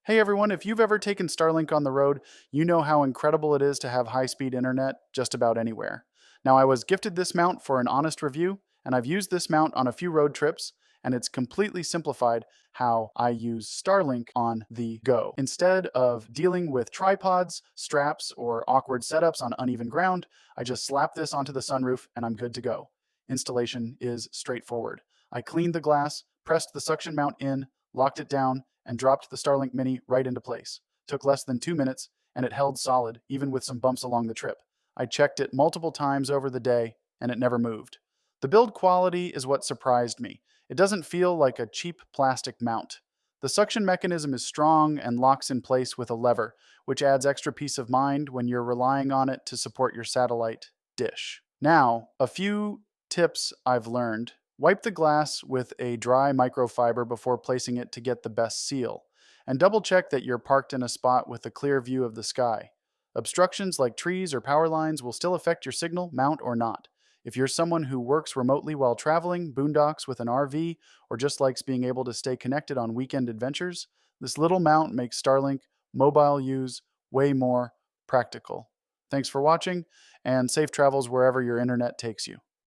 Hey everyone, if you've ever taken Starlink on the road, you know how incredible it is to have high speed internet just about anywhere. Now, I was gifted this mount for an honest review, and I've used this mount on a few road trips, and it's completely simplified how I use Starlink on the go. Instead of dealing with tripods, straps, or awkward setups on uneven ground, I just slap this onto the sunroof and I'm good to go. Installation is straightforward. I cleaned the glass, pressed the suction mount in, locked it down, and dropped the Starlink Mini right into place. Took less than 2 minutes, and it held solid, even with some bumps along the trip. I checked it multiple times over the day, and it never moved. The build quality is what surprised me. It doesn't feel like a cheap plastic mount. The suction mechanism is strong and locks in place with a lever, which adds extra peace of mind when you're relying on it to support your satellite dish. Now, a few tips I've learned. Wipe the glass with a dry microfiber before placing it to get the best seal. And double check that you're parked in a spot with a clear view of the sky. Obstructions like trees or power lines will still affect your signal, mount or not. If you're someone who works remotely while traveling, boondocks with an RV, or just likes being able to stay connected on weekend adventures, this little mount makes Starlink mobile use way more practical. Thanks for watching, and safe travels wherever your internet takes you.